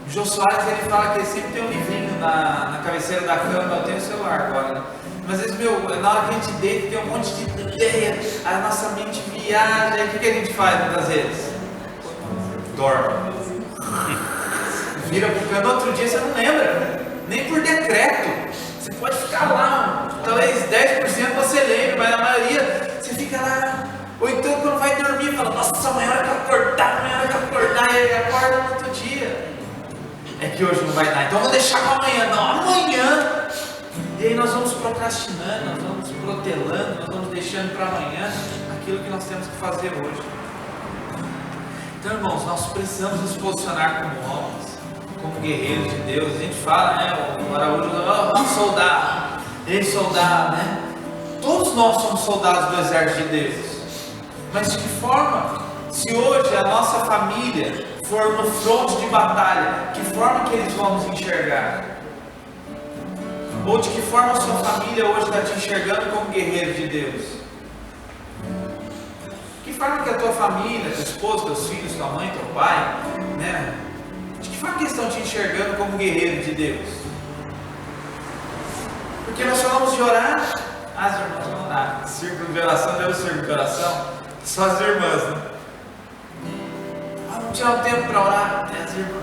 B: O Jô Soares, ele fala que ele sempre tem um livrinho na cabeceira da cama. Eu tenho o celular agora, né? Mas às vezes, na hora que a gente deita, tem um monte de ideia, a nossa mente viaja, e o que a gente faz muitas vezes? Dorme. Vira pro canto, no outro dia você não lembra, nem por decreto. Você pode ficar lá, talvez 10% você lembre, mas a maioria você fica lá. Ou então quando vai dormir, fala, nossa, amanhã hora que eu acordar, e aí acorda no outro dia. É que hoje não vai dar, então eu vou deixar para amanhã. Não, amanhã. E aí nós vamos procrastinando, nós vamos protelando, nós vamos deixando para amanhã aquilo que nós temos que fazer hoje. Então, irmãos, nós precisamos nos posicionar como homens, como guerreiros de Deus. A gente fala, né? O Araújo, soldado, soldado, né? Todos nós somos soldados do exército de Deus. Mas de que forma? Se hoje a nossa família for no fronte de batalha, que forma que eles vão nos enxergar? Ou de que forma a sua família hoje está te enxergando como guerreiro de Deus? De que forma que a tua família, tua esposa, teus filhos, tua mãe, teu pai, né? De que forma que eles estão te enxergando como guerreiro de Deus? Porque nós falamos de orar, as irmãs vão dar círculo de oração, deu círculo de oração, só as irmãs, né? Vamos tirar um tempo para orar, né, as irmãs?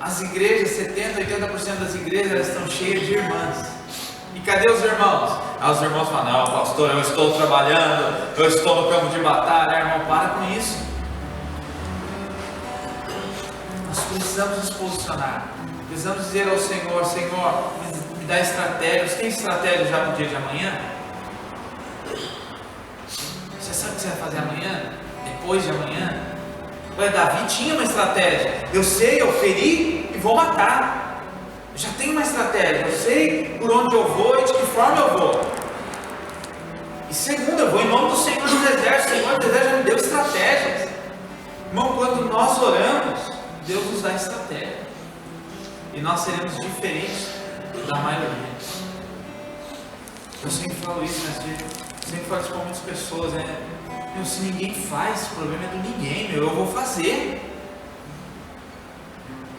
B: As igrejas, 70%, 80% das igrejas, elas estão cheias de irmãs. E cadê os irmãos? Os irmãos falam, não, pastor, eu estou trabalhando, eu estou no campo de batalha. Irmão, para com isso. Nós precisamos nos posicionar. Precisamos dizer ao Senhor, Senhor, me dá estratégia. Você tem estratégia já para o dia de amanhã? Você sabe o que você vai fazer amanhã? Depois de amanhã? Ué, Davi tinha uma estratégia. Eu sei, eu feri e vou matar. Eu já tenho uma estratégia. Eu sei por onde eu vou e de que forma eu vou. E segundo, eu vou em nome do Senhor dos Exércitos. O Senhor dos Exércitos já me deu estratégias. Irmão, quando nós oramos, Deus nos dá estratégia. E nós seremos diferentes da maioria. Eu sempre falo isso, mas eu sempre falo isso com muitas pessoas, né? Meu, se ninguém faz, o problema é do ninguém, meu, eu vou fazer.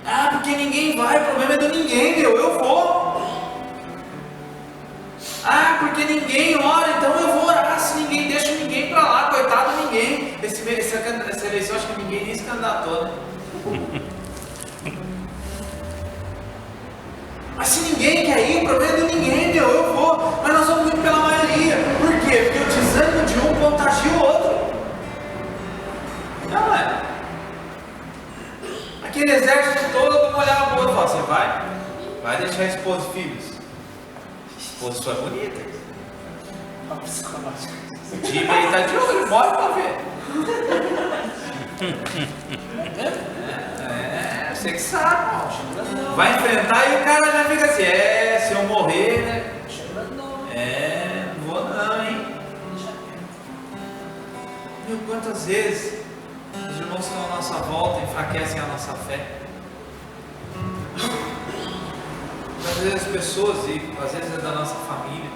B: Ah, porque ninguém vai, o problema é do ninguém, meu, eu vou. Ah, porque ninguém ora, então eu vou orar. Se ninguém, deixa ninguém pra lá, coitado de ninguém. Essa eleição, acho que ninguém nem se candidatou, né? Mas se ninguém quer ir, o problema é do ninguém, meu, eu vou. Mas nós vamos ir pela maioria. Por quê? Porque o desânimo de um contagia o outro. Não é? Aquele exército todo, um olhava para o outro e falava, você vai deixar a esposa e filhos. A esposa sua é bonita. O time aí está de olho, bora para ver. Você que sabe, irmão. Vai enfrentar e o cara já fica assim, se eu morrer, né? Não vou não, hein? Meu, quantas vezes os irmãos que estão à nossa volta enfraquecem a nossa fé. Às vezes as pessoas, e às vezes é da nossa família,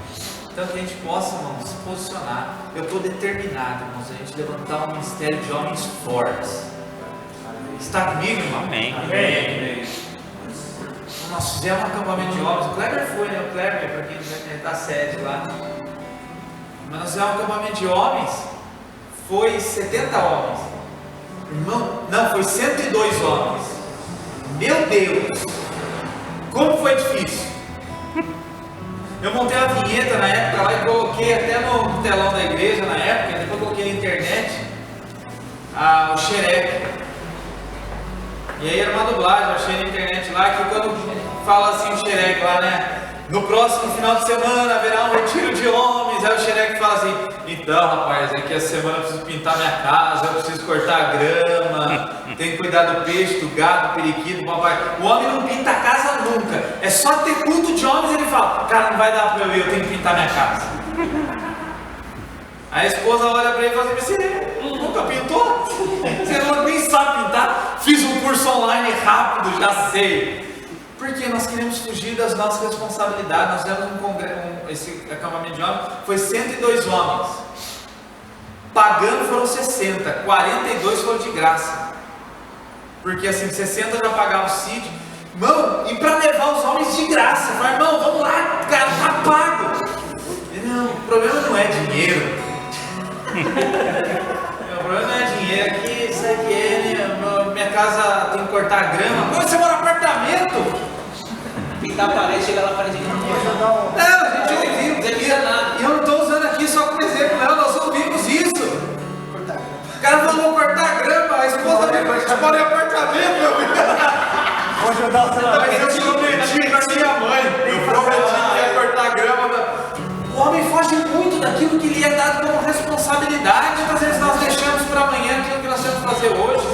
B: tanto que a gente possa, irmãos, se posicionar. Eu estou determinado, irmãos, a gente levantar um ministério de homens fortes. Está comigo, irmão?
C: Amém.
B: Amém. Nós fizemos um acampamento de homens. O Kleber foi, né? O Kleber, para quem está sede lá. Mas nós fizemos um acampamento de homens. Foi 70 homens. Irmão, não, foi 102 homens. Meu Deus! Como foi difícil! Eu montei uma vinheta na época lá e coloquei até no telão da igreja na época, depois coloquei na internet, o Xereque. E aí era uma dublagem, eu achei na internet lá, que quando fala assim o Xereque lá, né? No próximo final de semana haverá um retiro de homens. Aí o Xereque fala assim: então, rapaz, é que essa semana eu preciso pintar minha casa, eu preciso cortar a grama, tenho que cuidar do peixe, do gado, do periquito, do papai. O homem não pinta a casa nunca. É só ter culto de homens. Ele fala: cara, não vai dar pra eu ir, eu tenho que pintar minha casa. Aí a esposa olha pra ele e fala assim: você nunca pintou? Você nem sabe pintar? Fiz um curso online rápido, já sei. Porque nós queremos fugir das nossas responsabilidades. Nós fizemos esse acampamento de homens, foi 102 homens. Pagando foram 60, 42 foram de graça. Porque assim, 60 já pagava o CID. Irmão, e para levar os homens de graça? Falei, irmão, vamos lá, cara, tá pago. Não, o problema não é dinheiro. O problema não é dinheiro, é que isso aqui é, minha casa tem que cortar a grama. Pô, você mora no apartamento?
E: Pintar a parede, chega lá, a parede não
B: Não, a gente ouviu. E eu não estou usando aqui só como exemplo, não, nós ouvimos isso. O cara falou, vou cortar a grama, a esposa dele, a gente mora em apartamento, meu filho.
D: Vou ajudar o celular.
B: Mas eu prometi pra minha mãe, eu prometi que ia cortar a grama. O homem foge muito daquilo que lhe é dado como responsabilidade. Às vezes nós deixamos para amanhã aquilo que nós temos que fazer hoje.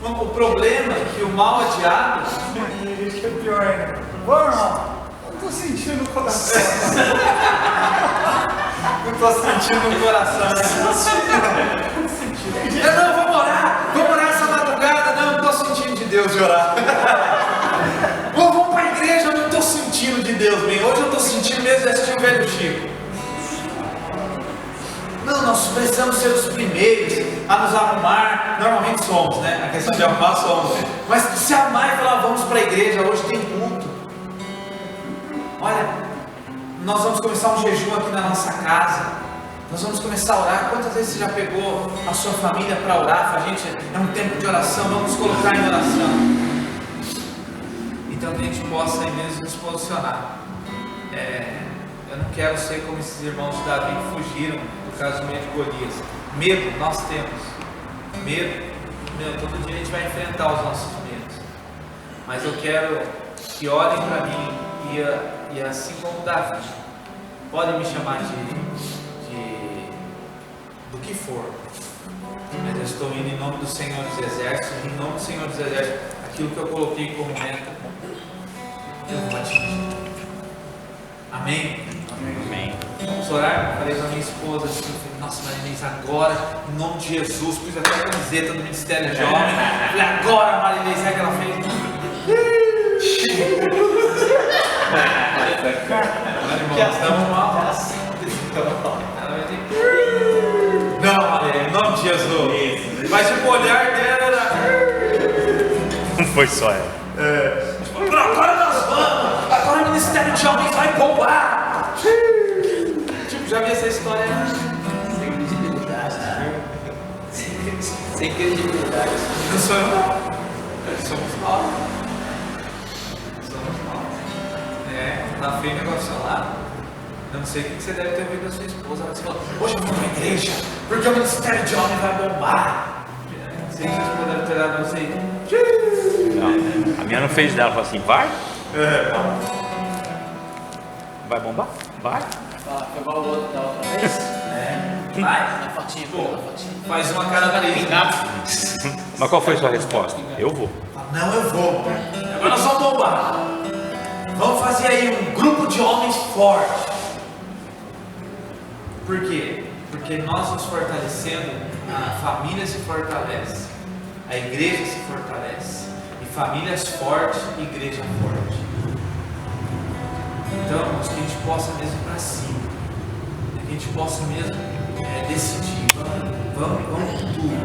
B: O problema é que o mal adiado.
D: Isso é pior ainda. Ô irmão, eu tô sentindo o coração.
B: Não estou sentindo no coração. Não, vou orar essa madrugada. Não estou sentindo de Deus de orar. Vamos para a igreja, eu não estou sentindo de Deus, bem. Hoje eu estou sentindo mesmo de assistir o velho Chico. Não, nós precisamos ser os primeiros a nos arrumar. Normalmente somos, né? A questão de arrumar somos. Mas se arrumar e falar, vamos para a igreja, hoje tem culto. Olha, nós vamos começar um jejum aqui na nossa casa. Nós vamos começar a orar. Quantas vezes você já pegou a sua família para orar? Fala, gente, é um tempo de oração, vamos colocar em oração. Então que a gente possa aí mesmo nos posicionar. Eu não quero ser como esses irmãos de Davi que fugiram do casamento de Golias. Medo, nós temos. Medo, todo dia a gente vai enfrentar os nossos medos. Mas eu quero que olhem para mim e assim como Davi, podem me chamar do que for. Mas eu estou indo em nome do Senhor dos Exércitos, em nome do Senhor dos Exércitos, aquilo que eu coloquei como meta, eu vou atingir. Amém?
C: Amém.
B: Vamos orar? Falei com a minha esposa assim, eu falei, nossa, Marinês, agora, em nome de Jesus, pus até a camiseta do Ministério de Homem. Falei, agora, Marinês, sabe o que ela fez? Estamos mal. Ela vai ter que... Não, Marinês, em nome de Jesus. Mas tipo, o olhar dela era...
C: Não foi só ela.
B: Agora nós vamos! Agora o Ministério de Homens vai bombar! Tipo, já vi essa história.
E: Sem credibilidade. Sem credibilidade.
B: Não sou eu, não. Somos nós. Somos nós. Tá feio o negócio lá. Eu não sei o que você deve ter ouvido da sua esposa. Ela falou, hoje eu vou pra igreja, porque o Ministério de Homens vai bombar. Não sei se a esposa deve ter dado, não sei.
C: Não, a minha não fez dela, falou assim, vai? Vai bombar? Vai.
E: Foi igual o outro da outra vez.
B: Vai.
E: A fotinha, pô, a fotinha.
B: Faz uma cara da vez.
C: Mas qual foi a sua resposta? Eu vou.
B: Não, eu vou. Agora nós vamos bombar. Vamos fazer aí um grupo de homens forte. Por quê? Porque nós nos fortalecendo, a família se fortalece, a igreja se fortalece. E famílias fortes, igreja forte. Então, que a gente possa mesmo ir para cima. Que a gente possa mesmo decidir. Vamos com tudo.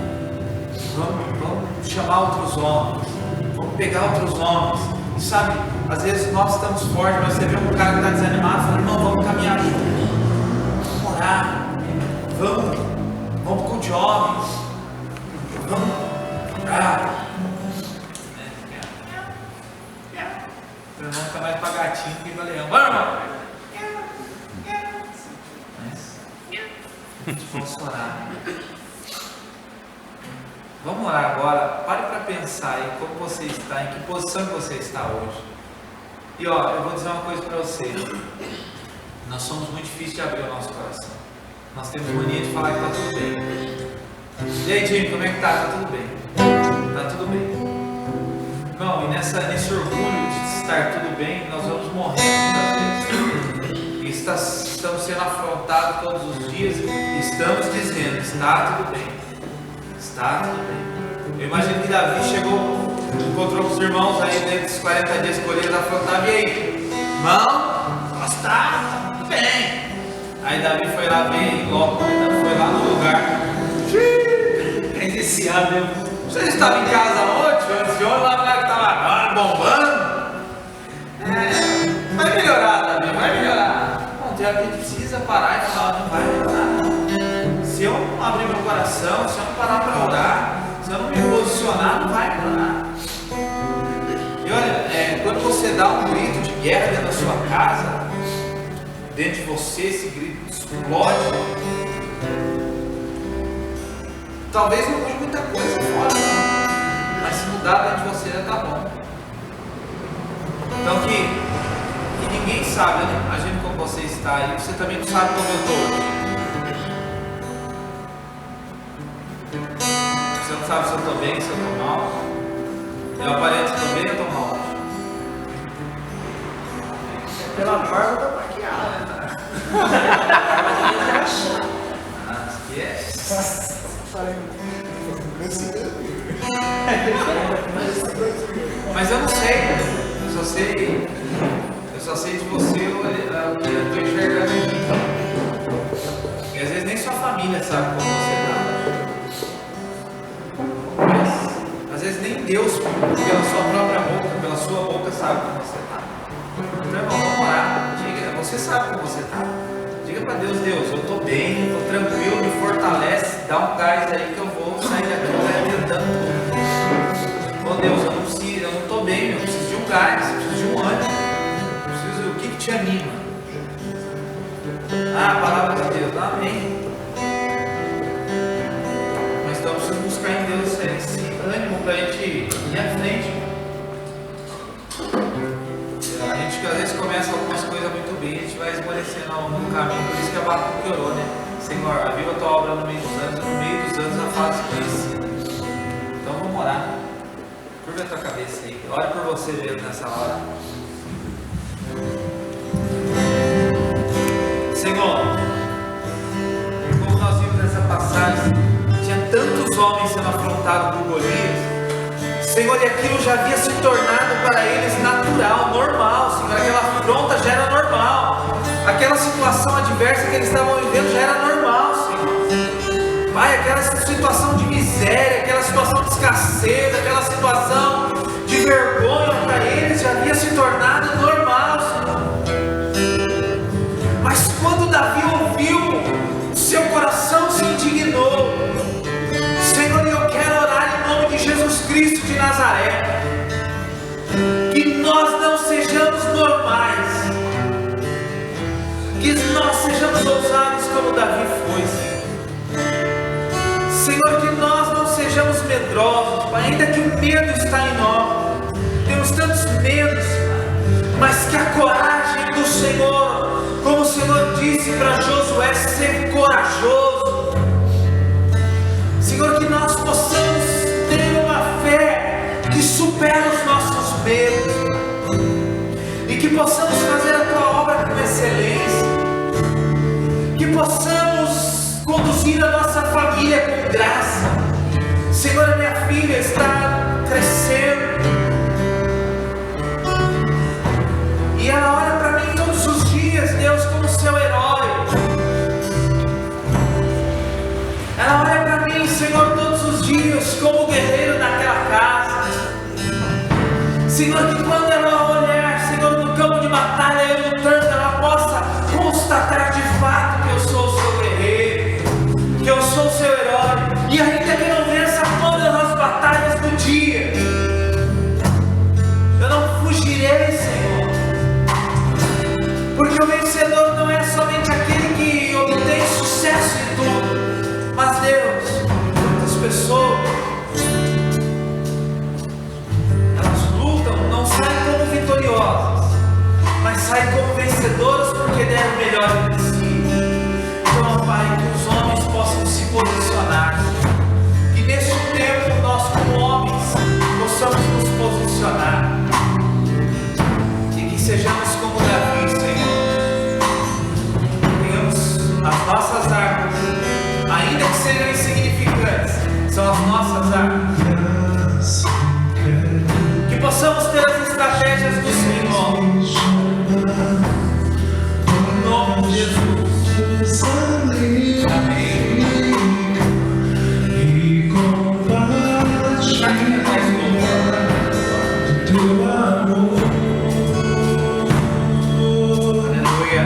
B: Vamos chamar outros homens. Vamos pegar outros homens. E sabe, às vezes nós estamos fortes, mas você vê um cara que está desanimado, fala, irmão, vamos caminhar junto. Vamos orar. Vamos com de homens. Vamos orar. Para não ficar mais para gatinho que para leão. Vamos, irmão. Vamos orar. Vamos orar agora. Pare para pensar aí como você está, em que posição que você está hoje. E ó, eu vou dizer uma coisa para você. Nós somos muito difíceis de abrir o nosso coração. Nós temos mania de falar que está tudo bem. E aí, Jimmy, como é que tá? Tá tudo bem. Tá tudo bem. Irmão, e nesse orgulho de estar tudo bem, nós vamos morrer muitas vezes. E estamos sendo afrontados todos os dias. E estamos dizendo, está tudo bem. Está tudo bem. Eu imagino que Davi chegou, encontrou com os irmãos aí dentro dos 40 dias que eles afrontavam. E aí? Irmão, está tudo bem. Aí Davi foi lá ver em loco, foi lá no lugar. Iniciado mesmo. Você estava em casa ontem? Antes de ontem, lá que estava bombando. Vai melhorar, Davi, vai melhorar. Bom, tem alguém que precisa parar e falar, não vai melhorar, não. Se eu não abrir meu coração, se eu não parar para orar, se eu não me posicionar, não vai melhorar. E olha, quando você dá um grito de guerra dentro da sua casa, dentro de você, esse grito explode. Talvez não mude muita coisa fora, não. Mas se mudar dentro de você já está bom. Então que ninguém sabe, né? Imagina como você está aí, você também não sabe como eu estou hoje. Você não sabe se eu estou bem, se eu estou mal. Eu aparento que estou bem ou estou mal hoje?
D: Pela barba tá maquiada,
B: Ah, esquece. Mas eu não sei, eu só sei de você o que eu estou enxergando em mim. E às vezes nem sua família sabe como você está. Mas às vezes nem Deus, pela sua própria boca, pela sua boca, sabe como você está. Então, irmão, vamos orar. Diga, você sabe como você está. Diga para Deus, Deus, eu estou bem, estou tranquilo, me fortalece, dá um gás aí que eu vou sair daqui arrebentando tudo. Ô Deus, eu não estou bem, eu preciso de um gás, eu preciso de um ânimo, eu preciso do que te anima. Ah, a palavra de Deus, amém. Mas então eu preciso buscar em Deus esse ânimo para a gente ir à frente. A gente às vezes começa algumas coisas muito bem, a gente vai esmorecendo no caminho, por isso que a Abacuque orou, né? Senhor, aviva a tua obra no meio dos anos a fase conhecida. Então vamos orar. Curva a tua cabeça aí, ore por você mesmo nessa hora. Senhor, como nós vimos nessa passagem, tinha tantos homens sendo afrontados por Golias. Senhor, e aquilo já havia se tornado para eles natural, normal, Senhor, aquela afronta já era normal, aquela situação adversa que eles estavam vivendo já era normal, Senhor. Pai, aquela situação de miséria, aquela situação de escassez, aquela situação de vergonha para eles já havia se tornado normal, Senhor. Mas quando Davi ouviu, seu coração se indignou. Senhor, eu quero orar em nome de Jesus Cristo de Nazaré, que nós não sejamos normais, que nós sejamos ousados como Davi foi, Senhor. Senhor, que nós não sejamos medrosos, ainda que o medo está em nós, temos tantos medos, mas que a coragem do Senhor, como o Senhor disse para Josué, ser corajoso. Senhor, que nós possamos ter uma fé que supera os nossos medos e que possamos fazer a tua obra com excelência, que possamos conduzir a nossa família com graça. Senhor, a minha filha está crescendo e ela olha para mim todos os dias, Deus, como seu herói. Ela olha para mim, Senhor, todos os dias como guerreiro daquela casa. Senhor, que quando ela olhar, Senhor, no campo de batalha, eu lutando, ela possa constatar de fato que eu sou o seu guerreiro, que eu sou o seu herói, e ainda que não vença todas as batalhas do dia, eu não fugirei, Senhor, porque o vencedor não é somente aquele que obtém sucesso em tudo, sejam insignificantes, são as nossas armas. Que possamos ter as estratégias do Senhor. Em nome de Jesus. Amém. Aleluia.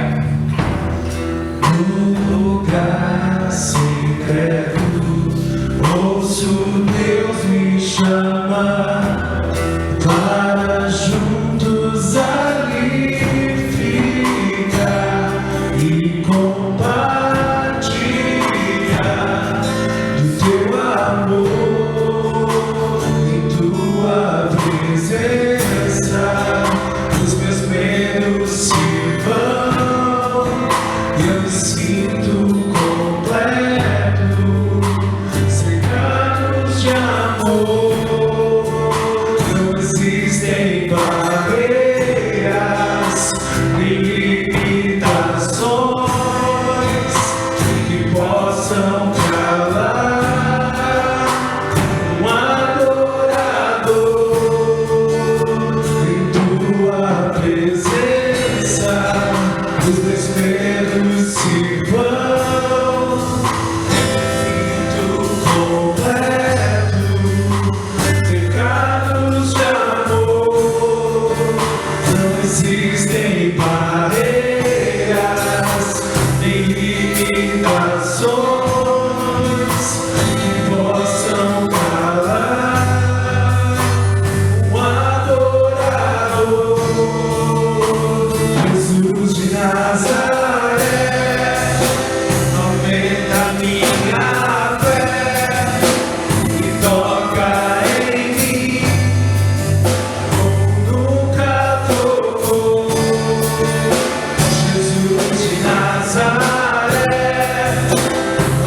A: No lugar secreto, ouço Deus me chamar para juntos ali ficar e compartilhar do teu amor e tua presença. Os meus medos se vão e eu me sinto completo, cercados de amor. Não existem barreiras nem limitações que possam calar um adorador em tua presença. Os meus medos se vão, sinto completo, cercados de amor. Não existem barreiras nem limitações que possam calar um adorador. Jesus de Nazaré, aumenta minha fé e toca em mim como nunca tocou. Jesus de Nazaré,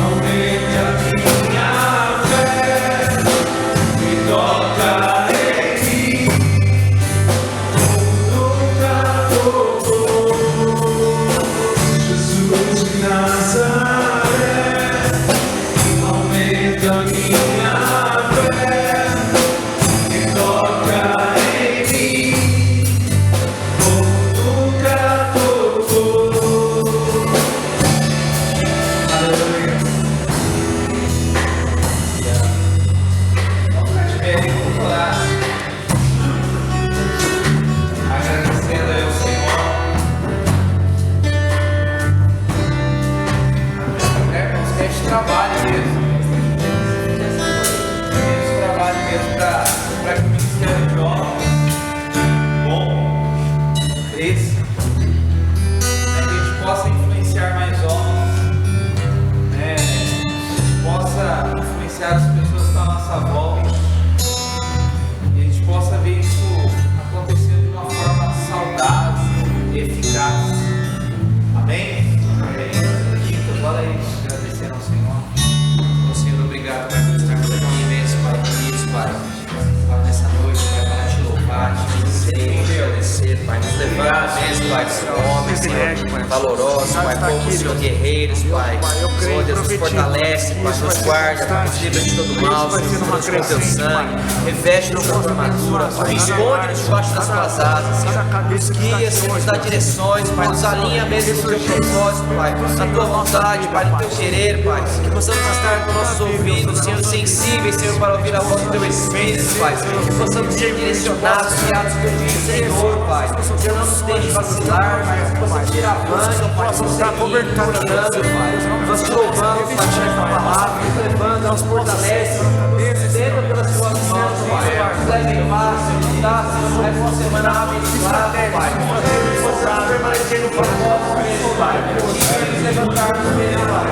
A: aumenta minha fé e toca em mim como nunca tocou. Jesus de Nazaré, aumenta minha fé e toca em mim como nunca tocou. Aleluia.
B: Vamos ficar de pé e vamos orar. Agradecendo aí ao Senhor. Irmãos, que a gente trabalhe mesmo. Que a gente trabalhe mesmo para que o ministério de homens bom cresça. Que a gente possa influenciar mais homens. Que a gente possa influenciar as pessoas que estão à nossa volta. E a gente possa ver isso acontecendo de uma forma saudável, eficaz. Amém? Amém. Quinta, fala aí, agradecendo ao Senhor.
E: Senhor, obrigado, Pai, por estarmos aqui imensos, Pai, queridos, Pai. Pai, nessa noite, Pai, para te louvar, te agradecer, Pai, nos levar mesmo, Pai, que são homens, Senhor, valorosos, Pai, como Senhor, guerreiros, Pai. Senhor, Deus nos fortalece, Pai, nos guarda, Pai, nos livra de todo mal, Senhor, nos com teu sangue, reveste-nos com a tua armadura, Pai, esconde-nos debaixo das tuas asas, Senhor, nos guia, Senhor, nos dá direções, Pai, nos alinha mesmo no teu propósito, Pai, na tua vontade, Pai, no teu querer, Pai, que possamos estar com nossos ouvidos, Senhor, sensíveis, Senhor, para ouvir a voz do teu Espírito, Pai, que possamos ser direcionados, guiados pelo Senhor, Pai, que não nos deixe vacilar, Pai, que possamos ir avante, Pai, que possamos ir caminhando, Pai, nós te louvamos, Pai, tua palavra, nos levando, nos fortalece, estenda pelas tuas mãos, Pai, nos leve em paz, Senhor, dá, Senhor, mais uma semana abençoada, Pai, que possamos permanecer no propósito mesmo, Pai, que nos levantarmos mesmo, Pai.